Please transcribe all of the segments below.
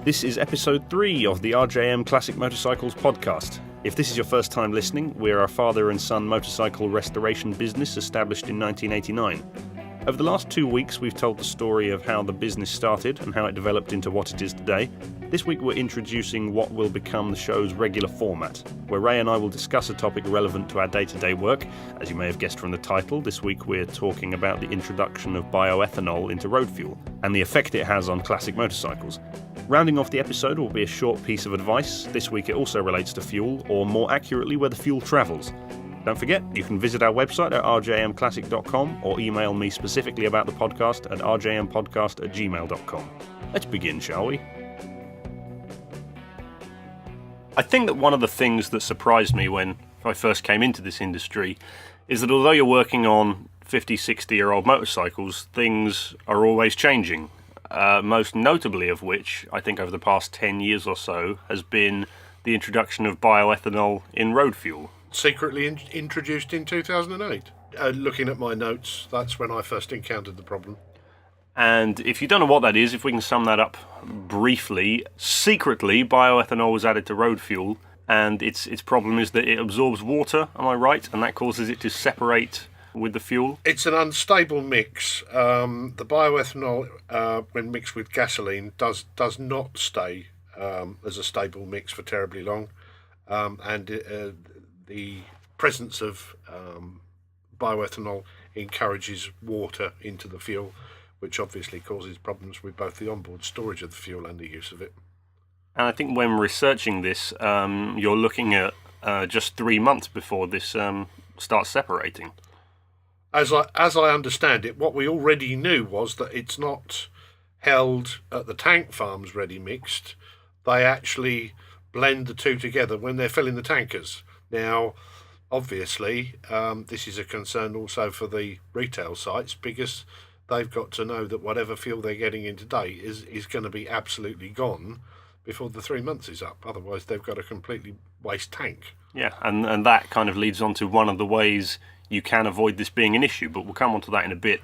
This is episode 3 of the RJM Classic Motorcycles podcast. If this is your first time listening, we're a father and son motorcycle restoration business established in 1989. Over the last 2 weeks, we've told the story of how the business started and how it developed into what it is today. This week, we're introducing what will become the show's regular format, where Ray and I will discuss a topic relevant to our day-to-day work. As you may have guessed from the title, this week we're talking about the introduction of Bio-Ethanol into road fuel and the effect it has on classic motorcycles. Rounding off the episode will be a short piece of advice. This week it also relates to fuel, or more accurately, where the fuel travels. Don't forget, you can visit our website at rjmclassic.com or email me specifically about the podcast at rjmpodcast@gmail.com. Let's begin, shall we? I think that one of the things that surprised me when I first came into this industry is that although you're working on 50, 60-year-old motorcycles, things are always changing. Most notably of which, I think over the past 10 years or so, has been the introduction of bioethanol in road fuel. Secretly introduced in 2008. Looking at my notes, that's when I first encountered the problem. And if you don't know what that is, if we can sum that up briefly, secretly bioethanol was added to road fuel, and its problem is that it absorbs water, am I right? And that causes it to separate with the fuel? It's an unstable mix. The bioethanol, when mixed with gasoline, does not stay as a stable mix for terribly long. The presence of bioethanol encourages water into the fuel, which obviously causes problems with both the onboard storage of the fuel and the use of it. And I think when researching this, you're looking at just 3 months before this starts separating. As I understand it, what we already knew was that it's not held at the tank farms ready mixed. They actually blend the two together when they're filling the tankers. Now, obviously, this is a concern also for the retail sites, because they've got to know that whatever fuel they're getting in today is going to be absolutely gone before the 3 months is up. Otherwise, they've got a completely waste tank. Yeah, and that kind of leads on to one of the ways you can avoid this being an issue, but we'll come on to that in a bit.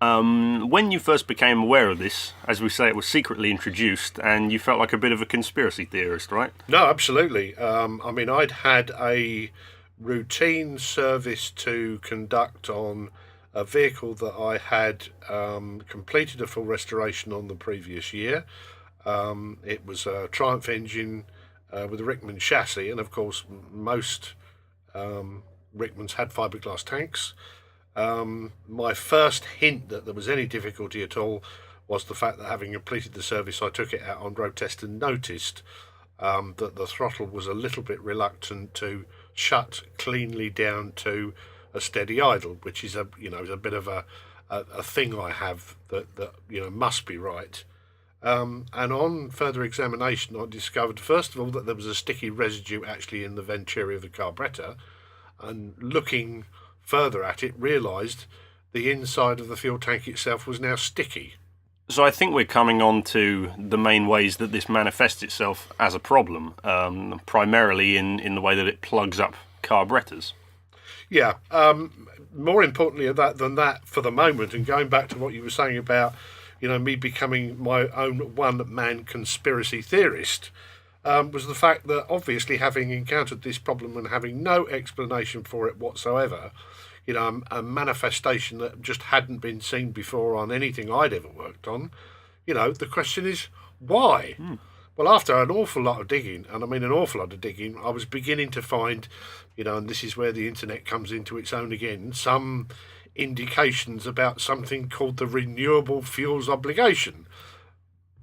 When you first became aware of this, as we say, it was secretly introduced, and you felt like a bit of a conspiracy theorist, right? No, absolutely. I'd had a routine service to conduct on a vehicle that I had completed a full restoration on the previous year. It was a Triumph engine with a Rickman chassis, and of course most Rickmans had fiberglass tanks. My first hint that there was any difficulty at all was the fact that, having completed the service, I took it out on road test and noticed that the throttle was a little bit reluctant to shut cleanly down to a steady idle, which is a bit of a thing I have that must be right. And on further examination, I discovered first of all that there was a sticky residue actually in the venturi of the carburettor, and looking further at it, realised the inside of the fuel tank itself was now sticky. So I think we're coming on to the main ways that this manifests itself as a problem, primarily in the way that it plugs up carburettors. Yeah, more importantly than that for the moment, and going back to what you were saying about me becoming my own one-man conspiracy theorist, was the fact that, obviously, having encountered this problem and having no explanation for it whatsoever, a manifestation that just hadn't been seen before on anything I'd ever worked on, the question is, why? Well, after an awful lot of digging, and I mean an awful lot of digging, I was beginning to find, and this is where the internet comes into its own again, some indications about something called the Renewable Fuels Obligation.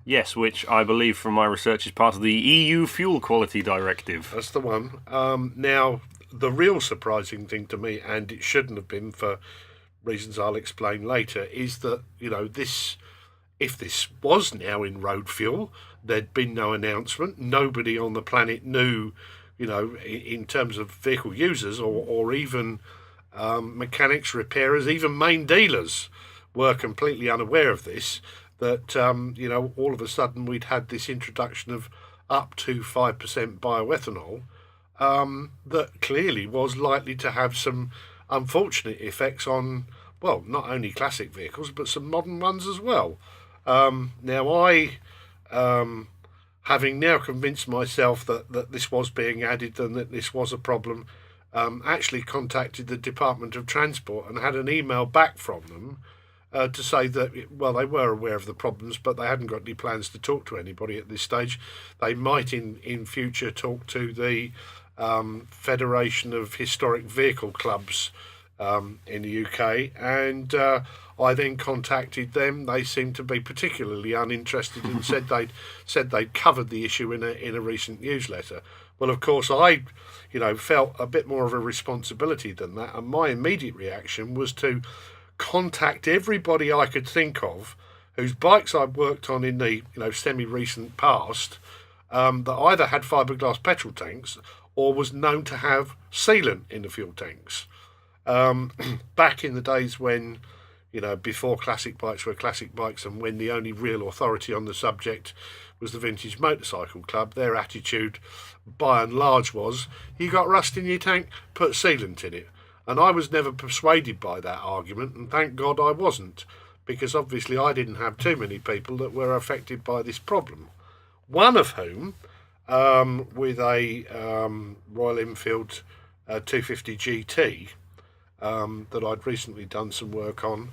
Yes, which I believe from my research is part of the EU Fuel Quality Directive. That's the one. Now, the real surprising thing to me, and it shouldn't have been for reasons I'll explain later, is that, if this was now in road fuel, there'd been no announcement. Nobody on the planet knew, in terms of vehicle users or even mechanics, repairers, even main dealers were completely unaware of this. That, all of a sudden we'd had this introduction of up to 5% bioethanol that clearly was likely to have some unfortunate effects on, well, not only classic vehicles, but some modern ones as well. Now, I having now convinced myself that this was being added and that this was a problem, actually contacted the Department of Transport and had an email back from them to say that, well, they were aware of the problems, but they hadn't got any plans to talk to anybody at this stage. They might in future talk to the Federation of Historic Vehicle Clubs in the UK, and I then contacted them. They seemed to be particularly uninterested and said they'd covered the issue in a recent newsletter. Well, of course, I felt a bit more of a responsibility than that, and my immediate reaction was to contact everybody I could think of whose bikes I'd worked on in the semi-recent past that either had fiberglass petrol tanks or was known to have sealant in the fuel tanks. Back in the days when, before classic bikes were classic bikes and when the only real authority on the subject was the Vintage Motorcycle Club, their attitude by and large was, you got rust in your tank, put sealant in it. And I was never persuaded by that argument, and thank God I wasn't, because obviously I didn't have too many people that were affected by this problem. One of whom, with a Royal Enfield 250 GT that I'd recently done some work on,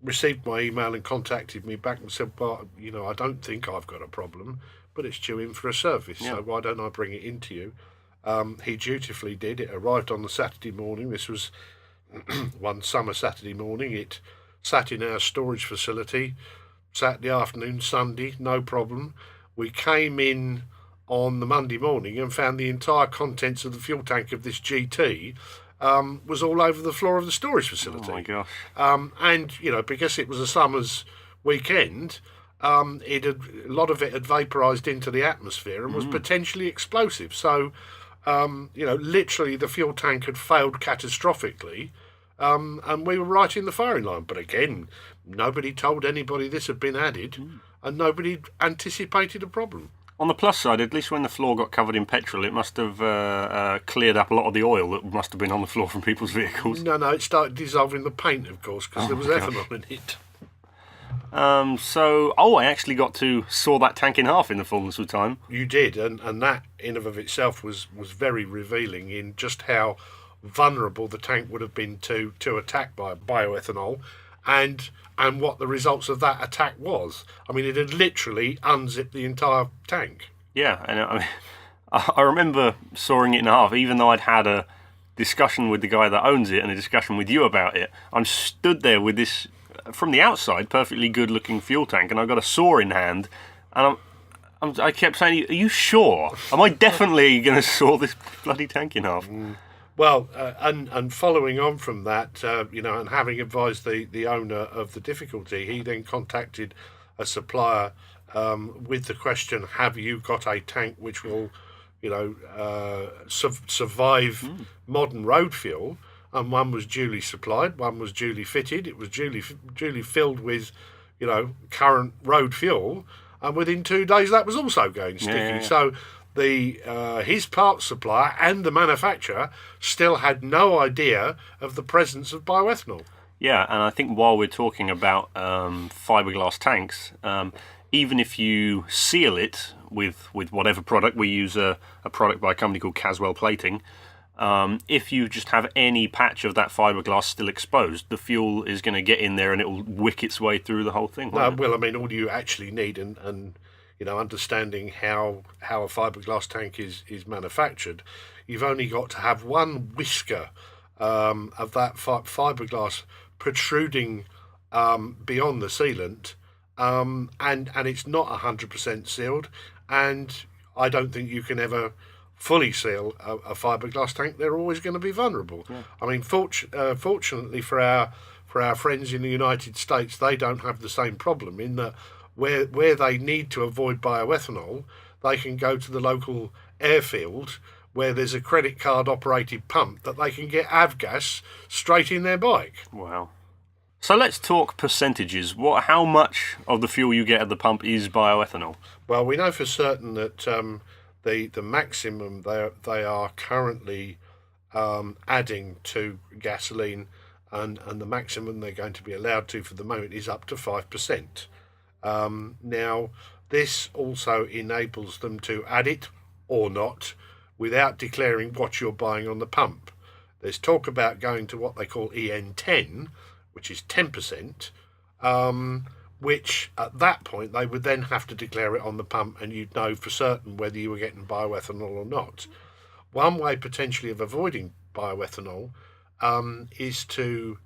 received my email and contacted me back and said, well, I don't think I've got a problem, but it's due in for a service, so why don't I bring it in to you? He dutifully did. It arrived on the Saturday morning. This was one summer Saturday morning. It sat in our storage facility Saturday afternoon, Sunday, no problem. We came in on the Monday morning and found the entire contents of the fuel tank of this GT was all over the floor of the storage facility. Oh my gosh. And, because it was a summer's weekend, a lot of it had vaporised into the atmosphere and was potentially explosive. So, literally the fuel tank had failed catastrophically, and we were right in the firing line. But again, nobody told anybody this had been added, and nobody anticipated a problem. On the plus side, at least when the floor got covered in petrol, it must have cleared up a lot of the oil that must have been on the floor from people's vehicles. No, it started dissolving the paint, of course, because there was ethanol in it. I actually got to saw that tank in half in the fullness of time. You did, and that in and of itself was very revealing in just how vulnerable the tank would have been to attack by bioethanol, and what the results of that attack was. I mean, it had literally unzipped the entire tank. Yeah, and I remember sawing it in half, even though I'd had a discussion with the guy that owns it and a discussion with you about it. I'm stood there with this, from the outside, perfectly good-looking fuel tank, and I've got a saw in hand, and I kept saying, are you sure? Am I definitely going to saw this bloody tank in half? Well, and following on from that, and having advised the owner of the difficulty, he then contacted a supplier with the question, have you got a tank which will, survive modern road fuel? And one was duly supplied, one was duly fitted, it was duly filled with, current road fuel, and within 2 days that was also going sticky. Yeah. So his parts supplier and the manufacturer still had no idea of the presence of bioethanol. Yeah, and I think while we're talking about fiberglass tanks, even if you seal it with whatever product, we use a product by a company called Caswell Plating. If you just have any patch of that fiberglass still exposed, the fuel is going to get in there and it will wick its way through the whole thing. Well, I mean, all you actually need, and understanding how a fiberglass tank is manufactured, you've only got to have one whisker of that fiberglass protruding beyond the sealant, and it's not 100% sealed, and I don't think you can ever fully seal a fiberglass tank. They're always going to be vulnerable. Yeah. I mean, fortunately for our friends in the United States, they don't have the same problem in that where they need to avoid bioethanol, they can go to the local airfield where there's a credit card operated pump that they can get avgas straight in their bike. Wow. So let's talk percentages. How much of the fuel you get at the pump is bioethanol? Well, we know for certain that the maximum they are currently adding to gasoline, and the maximum they're going to be allowed to for the moment is up to 5%. Now, this also enables them to add it or not without declaring what you're buying on the pump. There's talk about going to what they call EN10, which is 10%, which at that point they would then have to declare it on the pump, and you'd know for certain whether you were getting bioethanol or not. One way potentially of avoiding bioethanol is to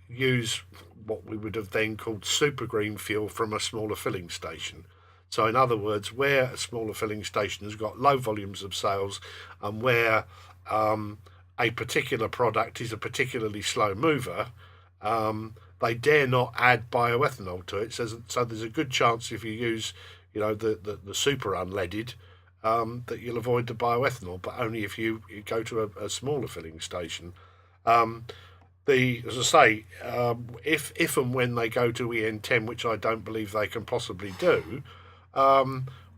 use what we would have then called super green fuel from a smaller filling station. So in other words, where a smaller filling station has got low volumes of sales and where a particular product is a particularly slow mover, they dare not add bioethanol to it. So there's a good chance if you use, the super unleaded, that you'll avoid the bioethanol, but only if you go to a smaller filling station. As I say, if and when they go to EN10, which I don't believe they can possibly do,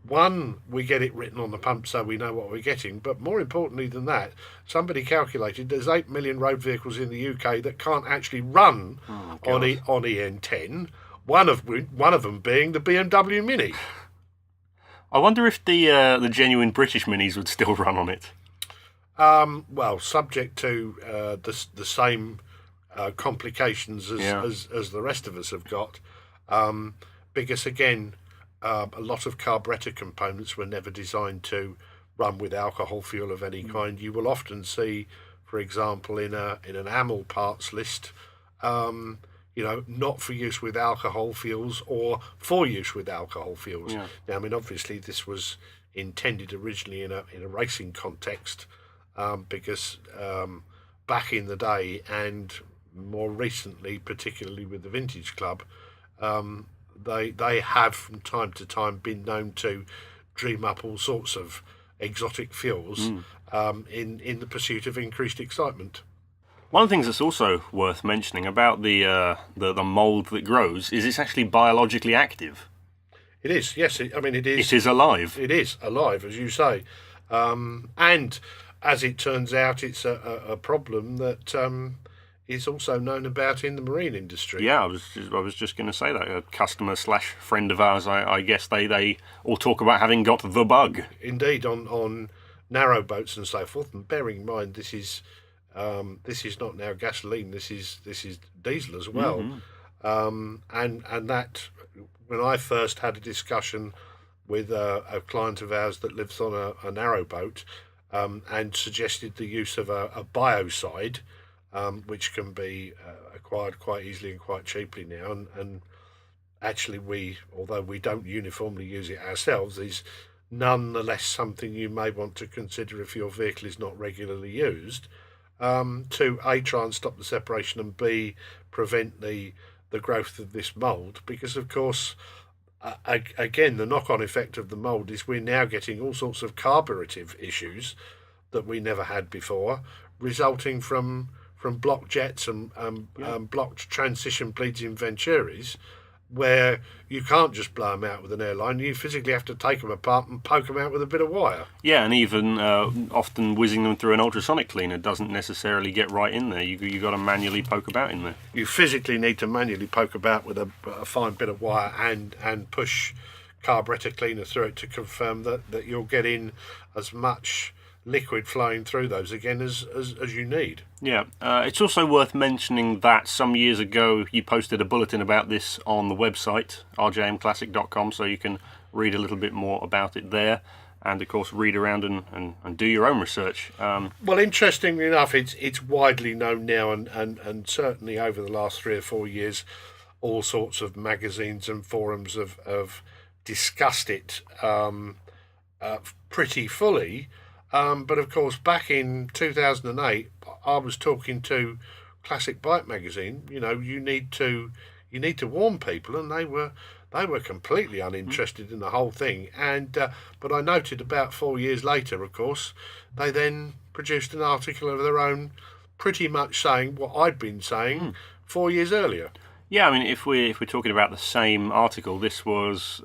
one, we get it written on the pump so we know what we're getting, but more importantly than that, somebody calculated there's 8 million road vehicles in the UK that can't actually run on EN10, one of them being the BMW Mini. I wonder if the genuine British Minis would still run on it. Well, subject to the same complications as the rest of us have got, because again, a lot of carburetor components were never designed to run with alcohol fuel of any kind. You will often see, for example, in an AML parts list, not for use with alcohol fuels or for use with alcohol fuels. Yeah. Now, I mean, obviously, this was intended originally in a racing context, because back in the day and more recently, particularly with the Vintage Club, they have from time to time been known to dream up all sorts of exotic fuels in the pursuit of increased excitement. One of the things that's also worth mentioning about the mould that grows is it's actually biologically active. It is, yes. It is. It is alive. It is alive, as you say, and as it turns out, it's a problem that is also known about in the marine industry. Yeah, I was just going to say that. A customer / friend of ours, I guess they all talk about having got the bug. Indeed, on narrow boats and so forth. And bearing in mind, this is not now gasoline. This is diesel as well. Mm-hmm. And that, when I first had a discussion with a client of ours that lives on a narrow boat, and suggested the use of a biocide, which can be acquired quite easily and quite cheaply now, and actually although we don't uniformly use it ourselves, is nonetheless something you may want to consider if your vehicle is not regularly used, to A, try and stop the separation, and B, prevent the growth of this mould, because of course, again, the knock-on effect of the mould is we're now getting all sorts of carburetive issues that we never had before, resulting from blocked jets and blocked transition bleeds in Venturis, where you can't just blow them out with an airline. You physically have to take them apart and poke them out with a bit of wire. Yeah, and even often whizzing them through an ultrasonic cleaner doesn't necessarily get right in there. You got to manually poke about in there. You physically need to manually poke about with a fine bit of wire and push carburetor cleaner through it to confirm that you're getting as much liquid flowing through those again as you need. Yeah, it's also worth mentioning that some years ago you posted a bulletin about this on the website rjmclassic.com, so you can read a little bit more about it there, and of course read around and do your own research. Well, interestingly enough, it's widely known now, and certainly over the last 3 or 4 years, all sorts of magazines and forums have discussed it pretty fully. But of course, back in 2008, I was talking to Classic Bike magazine. You need to warn people, and they were completely uninterested in the whole thing. And but I noted about 4 years later, of course, they then produced an article of their own, pretty much saying what I'd been saying 4 years earlier. Yeah, I mean, if we're talking about the same article, this was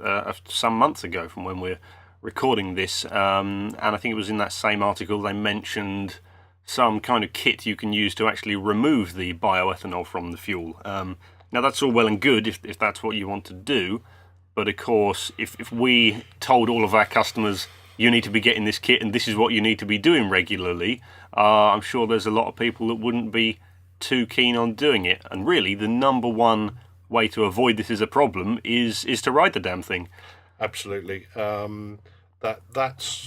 some months ago from when we're recording this, and I think it was in that same article they mentioned some kind of kit you can use to actually remove the bioethanol from the fuel. Now that's all well and good if that's what you want to do, But of course, if we told all of our customers, you need to be getting this kit and this is what you need to be doing regularly, I'm sure there's a lot of people that wouldn't be too keen on doing it. And really, the number one way to avoid this as a problem is to ride the damn thing. Absolutely. That's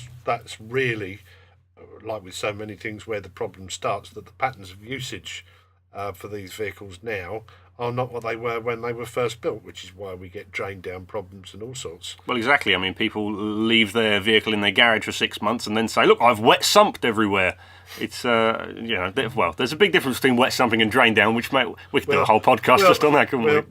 really, like with so many things where the problem starts, that the patterns of usage for these vehicles now are not what they were when they were first built, which is why we get drain down problems and all sorts. Well, exactly. I mean, people leave their vehicle in their garage for 6 months and then say, look, I've wet sumped everywhere. It's, there's a big difference between wet sumping and drain down, which we could do a whole podcast just on that, couldn't we?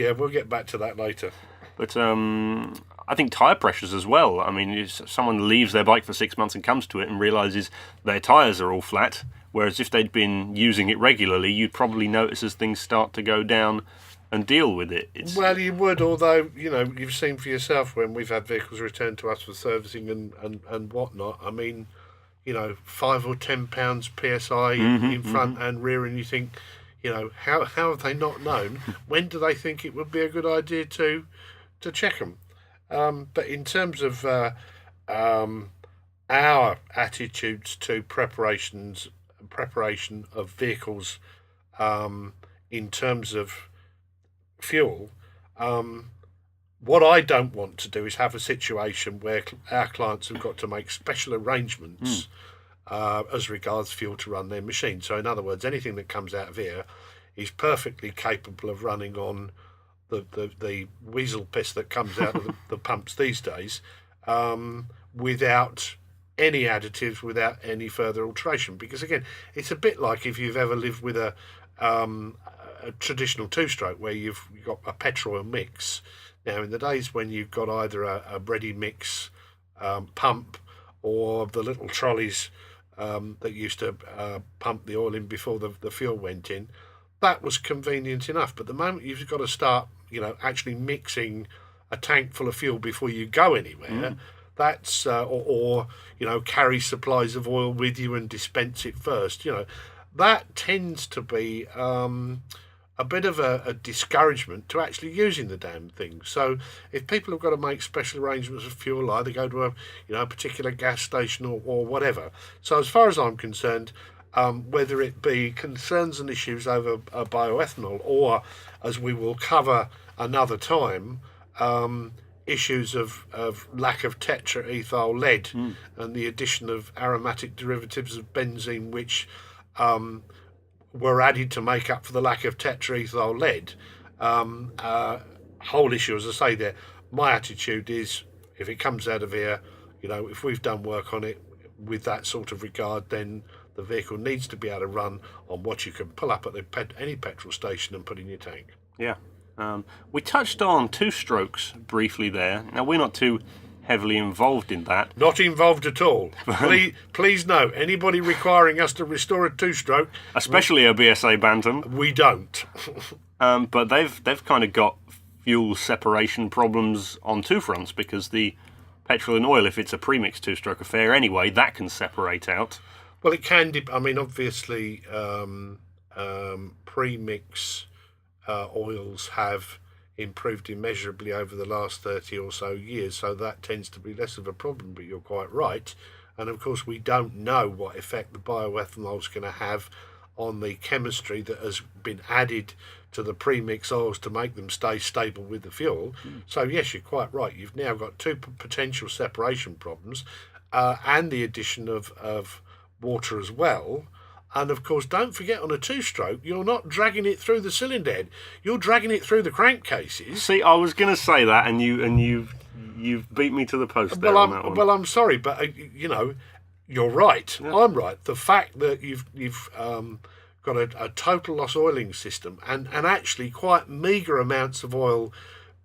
Yeah, we'll get back to that later. But I think tyre pressures as well. I mean, if someone leaves their bike for 6 months and comes to it and realises their tyres are all flat, whereas if they'd been using it regularly, you'd probably notice as things start to go down and deal with it. Well, you would, although, you've seen for yourself when we've had vehicles returned to us for servicing and whatnot. I mean, 5 or 10 pounds PSI in front and rear, and you think, how have they not known? When do they think it would be a good idea to check them? But in terms of our attitudes to preparation of vehicles in terms of fuel, what I don't want to do is have a situation where our clients have got to make special arrangements as regards fuel to run their machine. So in other words, anything that comes out of here is perfectly capable of running on the weasel piss that comes out of the pumps these days, without any additives, without any further alteration. Because again, it's a bit like if you've ever lived with a traditional two-stroke where you've got a petrol mix. Now, in the days when you've got either a ready mix pump or the little trolleys that used to pump the oil in before the fuel went in, that was convenient enough. But the moment you've got to start, actually mixing a tank full of fuel before you go anywhere, that's or carry supplies of oil with you and dispense it first. That tends to be a bit of a discouragement to actually using the damn thing. So if people have got to make special arrangements of fuel, either go to a particular gas station or whatever. So as far as I'm concerned, whether it be concerns and issues over bioethanol, or, as we will cover another time, issues of lack of tetraethyl lead and the addition of aromatic derivatives of benzene, which were added to make up for the lack of tetraethyl lead. Whole issue, as I say there, my attitude is, if it comes out of here, if we've done work on it with that sort of regard, then the vehicle needs to be able to run on what you can pull up at any petrol station and put in your tank. Yeah. We touched on two-strokes briefly there. Now, we're not too heavily involved in that. Not involved at all. Please no. Anybody requiring us to restore a two-stroke, especially a BSA Bantam, we don't. But they've kind of got fuel separation problems on two fronts, because the petrol and oil, if it's a premixed two-stroke affair anyway, that can separate out. Well, it can. Obviously, premix oils have improved immeasurably over the last 30 or so years, so that tends to be less of a problem, but you're quite right. And of course, we don't know what effect the bioethanol is going to have on the chemistry that has been added to the premix oils to make them stay stable with the fuel. So yes, you're quite right. You've now got two potential separation problems, and the addition of water as well. And of course, don't forget, on a two-stroke, you're not dragging it through the cylinder head; you're dragging it through the crankcases. See, I was going to say that, and you've beat me to the post there on that one. Well, I'm sorry, but you're right. Yeah. I'm right. The fact that you've got a total loss oiling system and actually quite meagre amounts of oil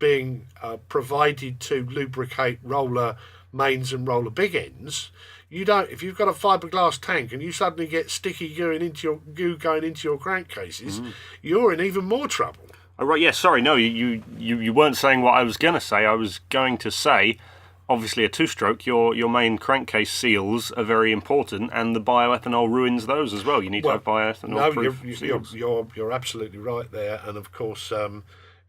being provided to lubricate roller mains and roller big ends. You don't. If you've got a fiberglass tank and you suddenly get sticky goo going into your crankcases, you're in even more trouble. Oh, right. Yeah. Sorry. No. You weren't saying what I was going to say. I was going to say, obviously, a two-stroke, your main crankcase seals are very important, and the bioethanol ruins those as well. You need to have bioethanol-proof seals. You're absolutely right there, and of course,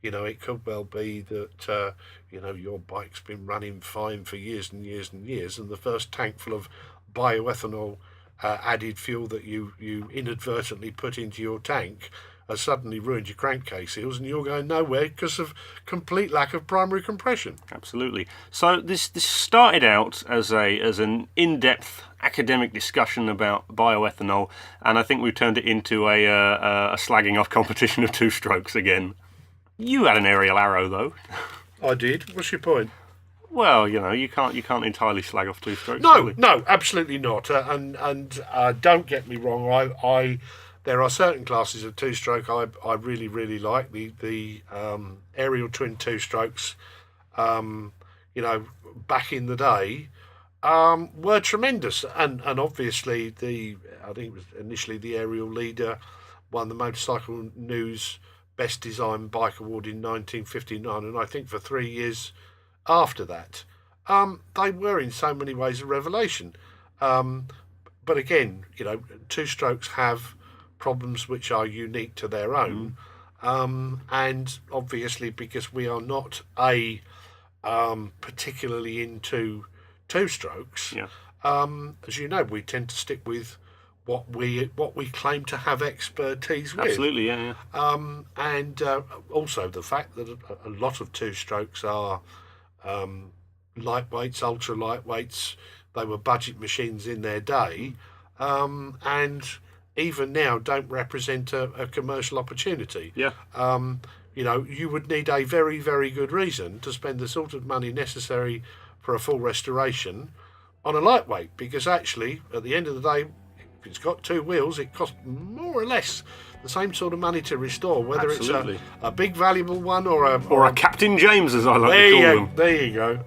It could well be that your bike's been running fine for years and years and years, and the first tank full of bioethanol added fuel that you inadvertently put into your tank has suddenly ruined your crankcase seals, and you're going nowhere because of complete lack of primary compression. Absolutely. So this started out as an in-depth academic discussion about bioethanol, and I think we've turned it into a slagging off competition of two strokes again. You had an aerial arrow though. I did. What's your point? Well, you can't entirely slag off two strokes. No, absolutely not. And don't get me wrong. I there are certain classes of two-stroke I really really like. The aerial twin two-strokes, back in the day, were tremendous. And obviously I think it was initially the Aerial Leader won the Motorcycle News Best Design Bike Award in 1959, and I think for 3 years after that, they were in so many ways a revelation. But again, two strokes have problems which are unique to their own, and obviously because we are not particularly into two strokes, as you know, we tend to stick with what we claim to have expertise with. Absolutely, yeah. And also the fact that a lot of two strokes are lightweights, ultra lightweights. They were budget machines in their day, and even now don't represent a commercial opportunity. Yeah. You would need a very, very good reason to spend the sort of money necessary for a full restoration on a lightweight, because actually, at the end of the day, if it's got two wheels, it costs more or less the same sort of money to restore, whether Absolutely. It's a big valuable one or a Captain James, as I like to call them. There you go.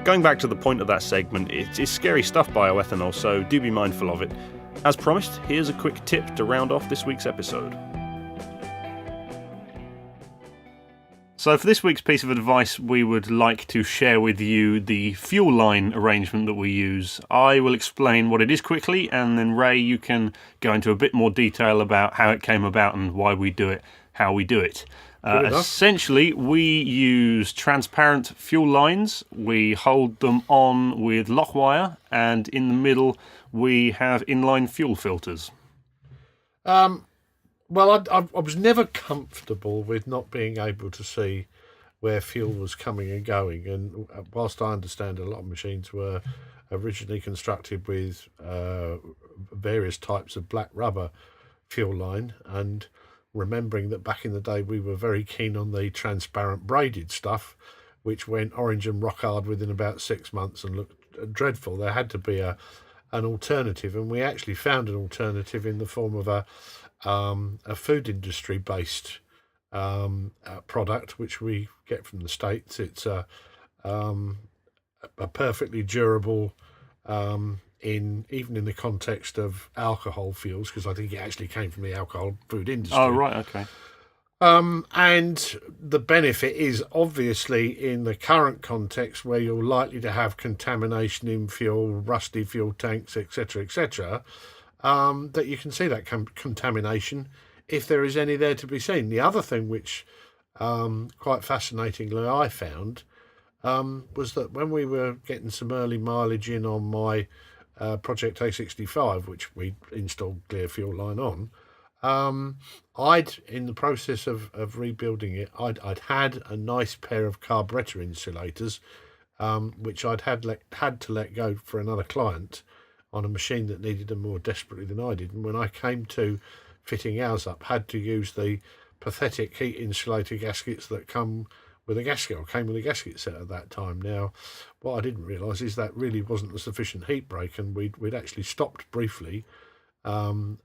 Going back to the point of that segment, it's scary stuff, bioethanol, so do be mindful of it. As promised, here's a quick tip to round off this week's episode. So for this week's piece of advice, we would like to share with you the fuel line arrangement that we use. I will explain what it is quickly, and then Ray, you can go into a bit more detail about how it came about and why we do it, how we do it. Essentially, we use transparent fuel lines. We hold them on with lock wire, and in the middle we have inline fuel filters. Well, I was never comfortable with not being able to see where fuel was coming and going. And whilst I understand a lot of machines were originally constructed with various types of black rubber fuel line, and remembering that back in the day we were very keen on the transparent braided stuff, which went orange and rock hard within about 6 months and looked dreadful, there had to be an alternative, and we actually found an alternative in the form of a food industry based product which we get from the States. It's a perfectly durable, even in the context of alcohol fuels, because I think it actually came from the alcohol food industry. Oh, right, okay. And the benefit is obviously in the current context where you're likely to have contamination in fuel, rusty fuel tanks, etc., that you can see that contamination if there is any there to be seen. The other thing which quite fascinatingly I found was that when we were getting some early mileage in on my Project A65, which we installed clear fuel line on, I'd, in the process of rebuilding it, I'd had a nice pair of carburetor insulators, which I'd had to let go for another client on a machine that needed them more desperately than I did. And when I came to fitting ours up, had to use the pathetic heat insulator gaskets that came with a gasket set at that time. Now, what I didn't realise is that really wasn't a sufficient heat break, and we'd actually stopped briefly and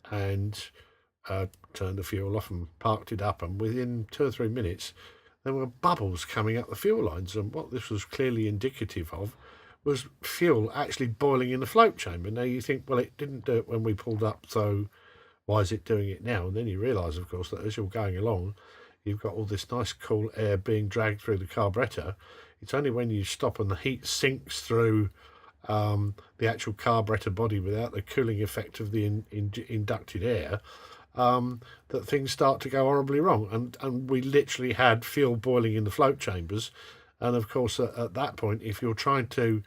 turned the fuel off and parked it up, and within 2 or 3 minutes there were bubbles coming up the fuel lines, and what this was clearly indicative of was fuel actually boiling in the float chamber. Now you think, well, it didn't do it when we pulled up, so why is it doing it now? And then you realise, of course, that as you're going along, you've got all this nice cool air being dragged through the carburetor. It's only when you stop and the heat sinks through the actual carburetor body without the cooling effect of the inducted air that things start to go horribly wrong. And we literally had fuel boiling in the float chambers. And of course, at that point, if you're trying to,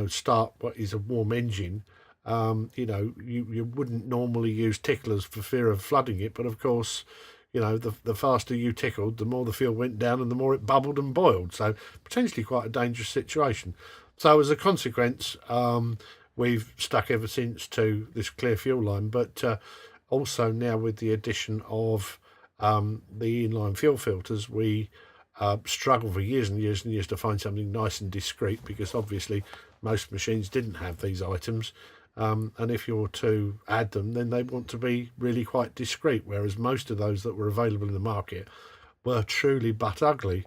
start what is a warm engine, you wouldn't normally use ticklers for fear of flooding it. But of course, the faster you tickled, the more the fuel went down and the more it bubbled and boiled. So potentially quite a dangerous situation. So as a consequence, we've stuck ever since to this clear fuel line. But also now with the addition of the inline fuel filters, we struggled for years and years and years to find something nice and discreet, because obviously most machines didn't have these items. And if you're to add them, then they want to be really quite discreet, whereas most of those that were available in the market were truly butt ugly.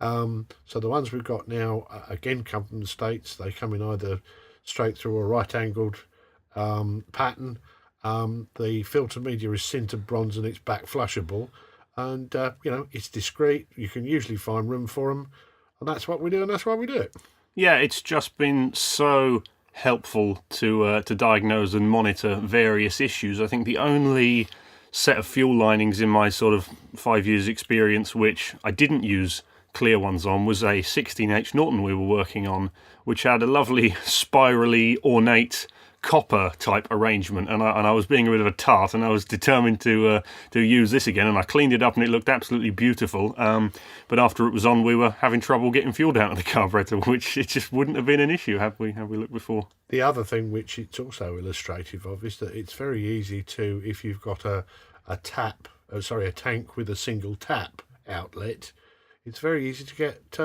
So the ones we've got now, again, come from the States. They come in either straight through or right-angled pattern. The filter media is sintered bronze and it's back flushable. And, it's discreet. You can usually find room for them. And that's what we do, and that's why we do it. Yeah, it's just been so helpful to diagnose and monitor various issues. I think the only set of fuel linings in my sort of 5 years experience which I didn't use clear ones on was a 16H Norton we were working on, which had a lovely spirally ornate copper type arrangement, and I was being a bit of a tart, and I was determined to use this again, and I cleaned it up and it looked absolutely beautiful, but after it was on we were having trouble getting fuel down to the carburetor, which it just wouldn't have been an issue had we looked before. The other thing which it's also illustrative of is that it's very easy to, if you've got a tank with a single tap outlet, it's very easy to get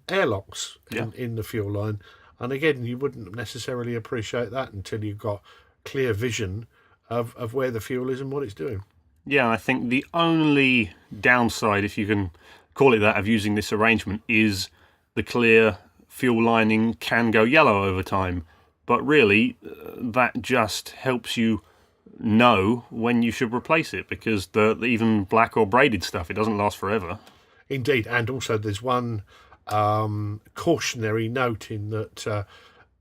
airlocks in the fuel line. And again, you wouldn't necessarily appreciate that until you've got clear vision of where the fuel is and what it's doing. Yeah, I think the only downside, if you can call it that, of using this arrangement is the clear fuel lining can go yellow over time. But really, that just helps you know when you should replace it, because the even black or braided stuff, it doesn't last forever. Indeed, and also there's one cautionary note in that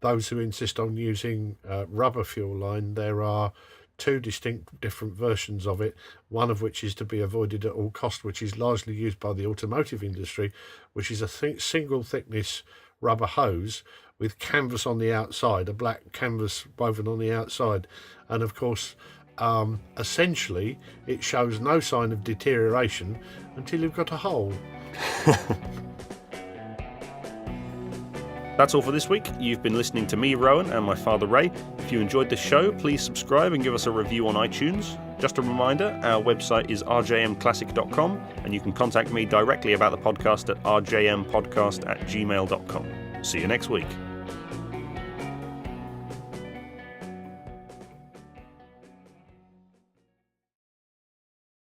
those who insist on using rubber fuel line, there are two distinct different versions of it, one of which is to be avoided at all cost, which is largely used by the automotive industry, which is a single thickness rubber hose with canvas on the outside, a black canvas woven on the outside, and of course essentially it shows no sign of deterioration until you've got a hole. That's all for this week. You've been listening to me, Rowan, and my father, Ray. If you enjoyed this show, please subscribe and give us a review on iTunes. Just a reminder, our website is rjmclassic.com, and you can contact me directly about the podcast at rjmpodcast@gmail.com. See you next week.